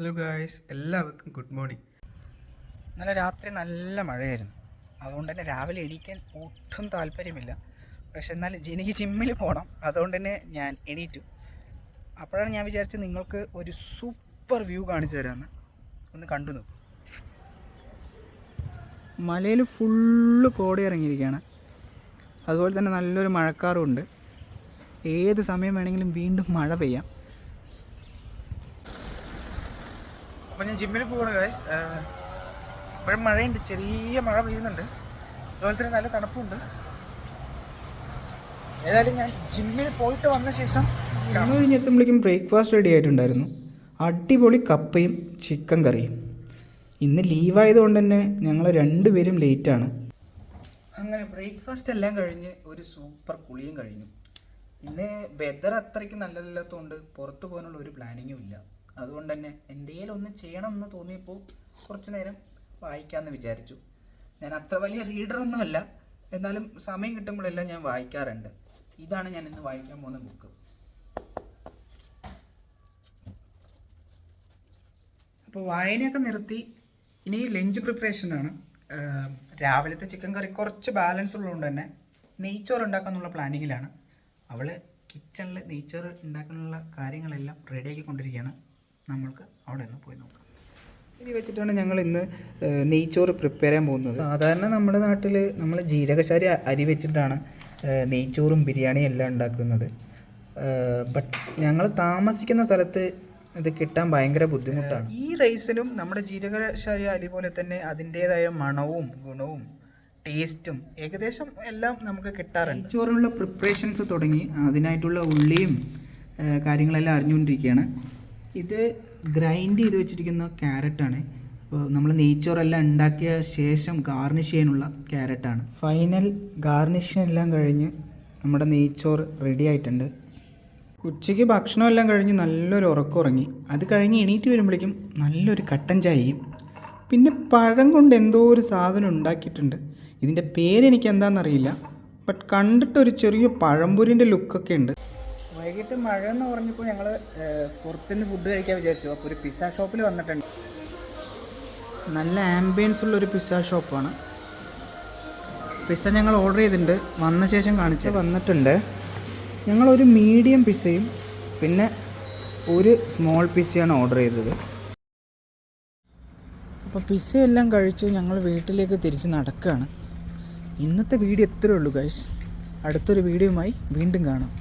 Hello guys, എല്ലാവർക്കും good morning. ഇന്നലെ രാത്രി നല്ല മഴയായിരുന്നു. അതുകൊണ്ട് തന്നെ രാവിലെ എണീക്കാൻ ഒട്ടും താല്പര്യമില്ല. പക്ഷെ എന്നാൽ എനിക്ക് ജിമ്മിൽ പോകണം. അതുകൊണ്ട് തന്നെ ഞാൻ എണീറ്റു. അപ്പോഴാണ് ഞാൻ വിചാരിച്ചത് നിങ്ങൾക്ക് ഒരു സൂപ്പർ വ്യൂ കാണിച്ചു തരാമെന്ന്. ഒന്ന് കണ്ടു നോക്കും. മലയിൽ ഫുള്ള് കോടി ഇറങ്ങിയിരിക്കുകയാണ്. അതുപോലെ തന്നെ നല്ലൊരു മഴക്കാറുമുണ്ട്. ഏത് സമയം വേണമെങ്കിലും വീണ്ടും മഴ പെയ്യാം. അപ്പോൾ ഞാൻ ജിമ്മിൽ പോകണം ഗൈസ്. ഇപ്പോഴും മഴയുണ്ട്, ചെറിയ മഴ പെയ്യുന്നുണ്ട്. അതുപോലെ തന്നെ നല്ല തണുപ്പുണ്ട്. ഏതായാലും ഞാൻ ജിമ്മിൽ പോയിട്ട് വന്ന ശേഷം കഴിഞ്ഞെത്തുമ്പോഴേക്കും ബ്രേക്ക്ഫാസ്റ്റ് റെഡി ആയിട്ടുണ്ടായിരുന്നു. അടിപൊളി കപ്പയും ചിക്കൻ കറിയും. ഇന്ന് ലീവായതുകൊണ്ട് തന്നെ ഞങ്ങൾ രണ്ടുപേരും ലേറ്റാണ്. അങ്ങനെ ബ്രേക്ക്ഫാസ്റ്റ് എല്ലാം കഴിഞ്ഞ് ഒരു സൂപ്പർ കുളിയും കഴിഞ്ഞു. ഇന്ന് വെതർ അത്രയ്ക്ക് നല്ലതല്ലാത്തതുകൊണ്ട് പുറത്തു പോകാനുള്ള ഒരു പ്ലാനിങ്ങും ഇല്ല. അതുകൊണ്ട് തന്നെ എന്തെങ്കിലും ഒന്ന് ചെയ്യണം എന്ന് തോന്നിയപ്പോൾ കുറച്ച് നേരം വായിക്കാമെന്ന് വിചാരിച്ചു. ഞാൻ അത്ര വലിയ റീഡറൊന്നുമല്ല, എന്നാലും സമയം കിട്ടുമ്പോഴെല്ലാം ഞാൻ വായിക്കാറുണ്ട്. ഇതാണ് ഞാൻ ഇന്ന് വായിക്കാൻ പോകുന്ന ബുക്ക്. അപ്പോൾ വായനയൊക്കെ നിർത്തി ഇനി ലഞ്ച് പ്രിപ്പറേഷനാണ്. രാവിലത്തെ ചിക്കൻ കറി കുറച്ച് ബാലൻസ് ഉള്ളതുകൊണ്ട് തന്നെ നെയ്ച്ചോറ് ഉണ്ടാക്കാനുള്ള പ്ലാനിങ്ങിലാണ്. അവൾ കിച്ചണിൽ നെയ്ച്ചോറ് ഉണ്ടാക്കാനുള്ള കാര്യങ്ങളെല്ലാം റെഡിയാക്കിക്കൊണ്ടിരിക്കുകയാണ്. നമ്മൾക്ക് അവിടെ നിന്ന് പോയി നോക്കാം. ഇത് വെച്ചിട്ടാണ് ഞങ്ങൾ ഇന്ന് നെയ്ച്ചോറ് പ്രിപ്പയർ ചെയ്യാൻ പോകുന്നത്. സാധാരണ നമ്മുടെ നാട്ടിൽ നമ്മൾ ജീരകശാരി അരി വെച്ചിട്ടാണ് നെയ്ച്ചോറും ബിരിയാണിയും എല്ലാം ഉണ്ടാക്കുന്നത്. ബട്ട് ഞങ്ങൾ താമസിക്കുന്ന സ്ഥലത്ത് ഇത് കിട്ടാൻ ഭയങ്കര ബുദ്ധിമുട്ടാണ്. ഈ റൈസിനും നമ്മുടെ ജീരകശാരി അരി പോലെ തന്നെ അതിൻ്റേതായ മണവും ഗുണവും ടേസ്റ്റും ഏകദേശം എല്ലാം നമുക്ക് കിട്ടാറുണ്ട്. നെയ്ച്ചോറിനുള്ള പ്രിപ്പറേഷൻസ് തുടങ്ങി. അതിനായിട്ടുള്ള ഉള്ളിയും കാര്യങ്ങളെല്ലാം അറിഞ്ഞുകൊണ്ടിരിക്കുകയാണ്. ഇത് ഗ്രൈൻഡ് ചെയ്ത് വെച്ചിരിക്കുന്ന ക്യാരറ്റാണ്. അപ്പോൾ നമ്മൾ നെയ്ച്ചോറെല്ലാം ഉണ്ടാക്കിയ ശേഷം ഗാർണിഷ് ചെയ്യാനുള്ള ക്യാരറ്റാണ്. ഫൈനൽ ഗാർണിഷ് എല്ലാം കഴിഞ്ഞ് നമ്മുടെ നെയ്ച്ചോറ് റെഡി ആയിട്ടുണ്ട്. ഉച്ചയ്ക്ക് ഭക്ഷണമെല്ലാം കഴിഞ്ഞ് നല്ലൊരു ഉറക്കമുറങ്ങി. അത് കഴിഞ്ഞ് എണീറ്റ് വരുമ്പോഴേക്കും നല്ലൊരു കട്ടൻ ചായയും പിന്നെ പഴം കൊണ്ട് എന്തോ ഒരു സാധനം ഉണ്ടാക്കിയിട്ടുണ്ട്. ഇതിൻ്റെ പേരെനിക്ക് എന്താണെന്നറിയില്ല, ബട്ട് കണ്ടിട്ടൊരു ചെറിയ പഴംപൊരിൻ്റെ ലുക്കൊക്കെ ഉണ്ട്. വൈകിട്ട് മഴ എന്ന് പറഞ്ഞപ്പോൾ ഞങ്ങൾ പുറത്തുനിന്ന് ഫുഡ് കഴിക്കാൻ വിചാരിച്ചു. അപ്പോൾ ഒരു പിസ്സ ഷോപ്പിൽ വന്നിട്ടുണ്ട്. നല്ല ആംബിയൻസ് ഉള്ളൊരു പിസ്സ ഷോപ്പാണ്. പിസ്സ ഞങ്ങൾ ഓർഡർ ചെയ്തിട്ടുണ്ട്, വന്ന ശേഷം കാണിച്ച് വന്നിട്ടുണ്ട്. ഞങ്ങളൊരു മീഡിയം പിസ്സയും പിന്നെ ഒരു സ്മോൾ പിസ്സയാണ് ഓർഡർ ചെയ്തത്. അപ്പോൾ പിസ്സ എല്ലാം കഴിച്ച് ഞങ്ങൾ വീട്ടിലേക്ക് തിരിച്ച് നടക്കുകയാണ്. ഇന്നത്തെ വീഡിയോ ഇത്രയേ ഉള്ളൂ ഗൈസ്. അടുത്തൊരു വീഡിയോയുമായി വീണ്ടും കാണാം.